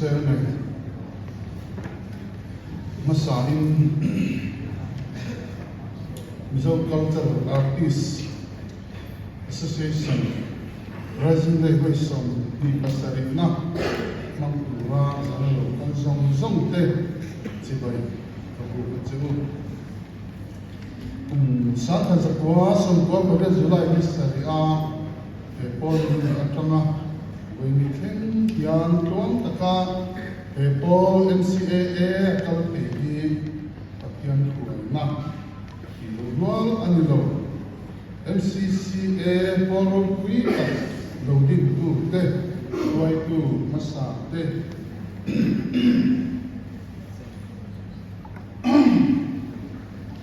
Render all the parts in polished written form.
Chairman Masahin Mizo Cultural Artists Association Rising Lake Song di Pasarina Mampura Zalo Kanzong Zong Te Cibai Kabu Cibu Santa Zakwa Songkwa pada Julai Misaria Pepol Atama Wengken Yan Tuan Taka Pepol NCAA Kalpegi Patian Kuana Ilual Anilo MCCA Polo Kuita Lodin Tu Te Tuai Tu Masa Te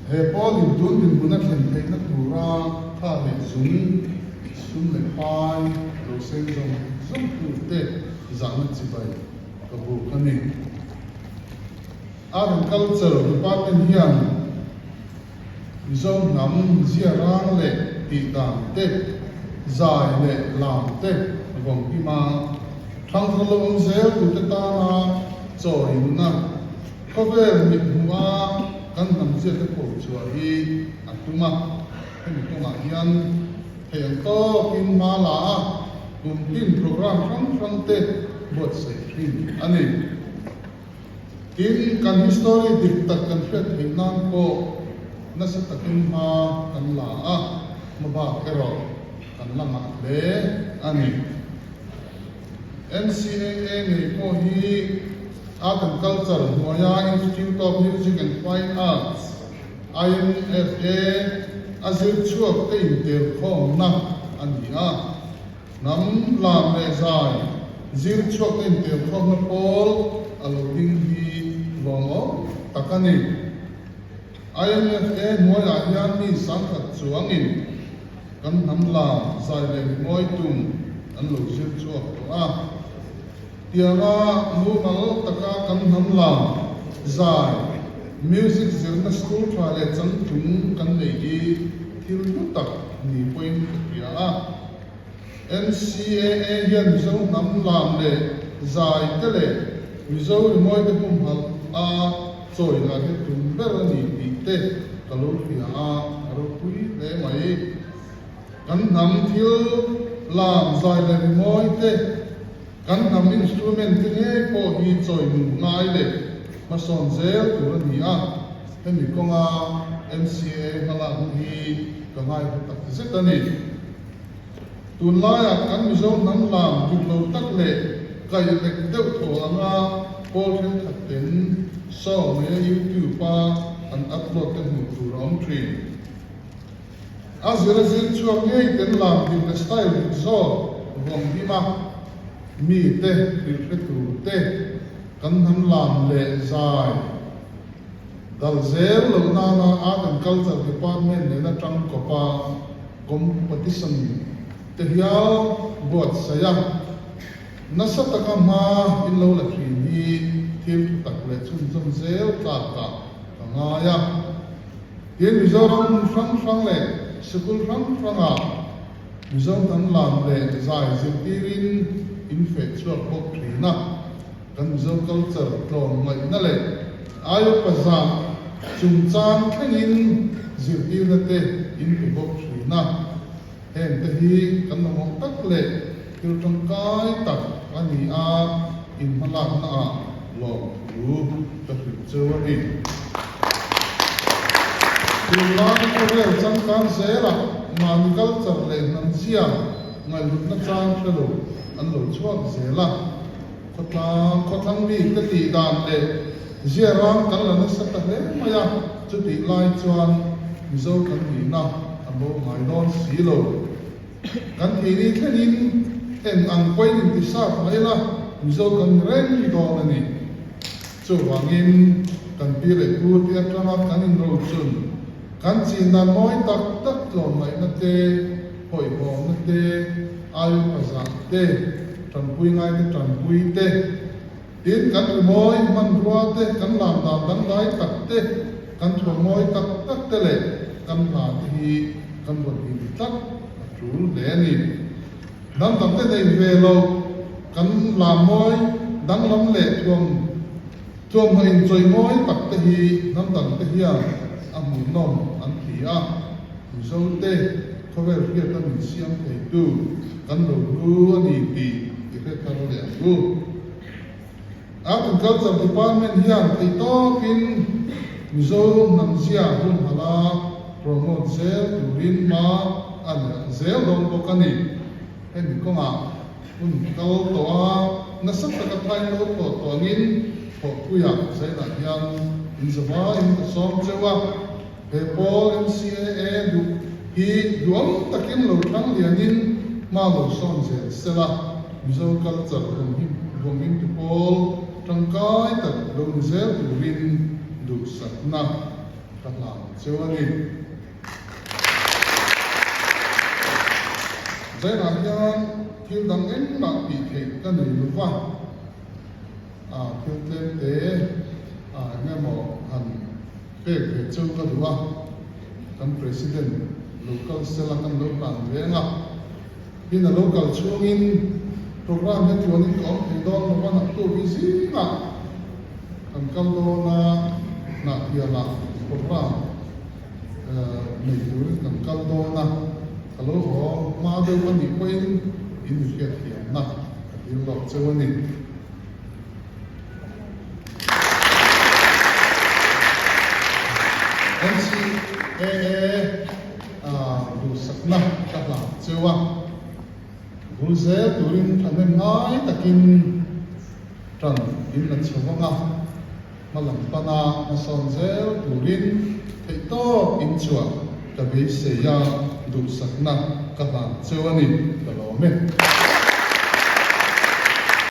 Pepol Indun Din Bunat Lenteng Natura Kale Zung Sum Le Pai Rosen Zong Zong Tu Te Zangat Cibai Kabu Kani Art and Culture Department Hian Zong Nam Ziarang Le Titan Te Zai Le Lam Te Vong Ima Thang Thalom Zel Tu Te Tana Choi Na Kover Mikma Kan Nam Zia Te Po Chua Hi Atuma Hemi Tonga Hian Heng To Kin Ma La Tin Program Frang Te Bot Sai Thin Ani Tin Kan History Diktat Kan Fet Hinan Ko Nasa Takin Ha Kan La Maba Kero Kan Langa Le Ani NCAA Ni Ko Hi Art and Culture Noya Institute of Music and Fine Arts INFA Azir Chuak Te Intel Khom Na Ani Nam Lam Le Zai Zir Chuak Te Intel Khom Na Pol Aloding Hi Vongo Takani INFA Noya Hian Ni Sangkat Chuangin Kan Nam Lam Zai Le Moi Tum An Lo Zir Chuak To Tianga Mumal Taka Kan Nam Lam Zai Music Zirna School Trial Chan Tung Kan Legi Thil Tak Ni Point Kia NCAA Hian Mizo Nam Lam Le Zai Tele Mizo Moi Te Pum Hal Choi La Te Tung Ber Ni Pi Te Kalul Kia Aro Pui Le Mai Kan Nam Thil Lam Zai Le Moi Te Kan Nam Instrument Te Ko Hi Choi Nu Ngai Le Mason Zel Tu Ni Hemi Konga MCA Hala Hi Kangai Tak Zetani Tun Lai Kan Mizo Nam Lam Tu Lo Tak Le Kai Lek Deu Tho Anga Pol Hen Khaten So Me YouTube Pa An Upload Te Mu Tu Rom Tree Azira Zil Chuak Ngei Ten Lam Di Le Style So Vong Bima Mi Te Rilfetu Te Kan Nam Lam Le Zai Dal Zel Lo Nana Art and Culture Department Nena Trang Kopa Competition Te Hiao Buat Saya Nasa Taka Ma In Lo La Ni Thil Tak Le Chun Chun Zel Ka Ka Ngaya Tien Mizoram Frang Le School Frang Mizoram Nam Lam Le Zai Zil Tirin Infect Chuak Bok Trina Kan Mizo Culture Klon Ngai Na Le Ayo Pazam Chung Chan Thengin Zirtir Na Te In Pi Bok Trina Heng Te Hi Kan Namong Tak Le Til Trong Kai Tak Ani In Malak Na Lo Ru Ta Hrip Chewa In Til Lang Korel Chan Kan Zela Mani Culture Le Nam Siam Ngai Lut Na Chan Shalo An Lo Chuak Zela Khotlang Mi Te Ti Dan Le Zierang Kan La Na Sa Ta Le Maya Chu Ti Lai Chuan Mizo Kan Ni Na Amo Ngai Non Si Lo Kan Ti Ni Thenin En Ang Kwai Nin Ti Sa Mai La Mizo Kan Ren Ni Don Ani Chu Wangin Kan Pi Le Pu Ti Atrama Kan In Ro Chun Kan Chin Dan Moi Tak Tak Lon Mai Na Te Hoi Bom Na Te Ayu Pazang Te Tran Pui Ngai Te Tran Pui Te Tin Kan Moi Man Rua Te Kan Lam Dam Dan Dai Tak Te Kan Thua Moi Tak Tak Te Le Kan La Ti Kan Bot Hi Tak Trul Le Ni Nam Tam Te Dei Ve Lo Kan La Moi dang lam le thuam ho in choi ngoi tak te hi nam dang te hi a mu nom an thi a zo te khover kia ta min siam thei tu kan lo ru ani ti ke thar le ru Art and Culture Department hian thei to kin mizo nang zia hun hala promote zel turin ma an zel dong bokani hen ko nga un kal to a na sak ta thai lo to ngin ho kuya sai na hian in zawa in som chewa he pol MCA du hi duam takin lo thang lianin ma lo som zel sela mizo culture hom him to pol tangkai tak lo zel turin du sakna kala chewani zai na hian thil dang en na pi thei kan ni luwa thil tlem te nge mo han pe chu ka duwa kan president local sela kan lo plan venga in a local chungin program he tuanin ko thei don no na tu busy na kan kal do na hiala program nei turin kan kal do na kalau ho ma de wani ko in fiat hiam na in lo chewani MCAA du sakna ka la chewa bulze turin thanen ngai takin tran in la chewanga malam pana na sonze turin theito in chua ta be se ya du sakna ka la chewani ka lo me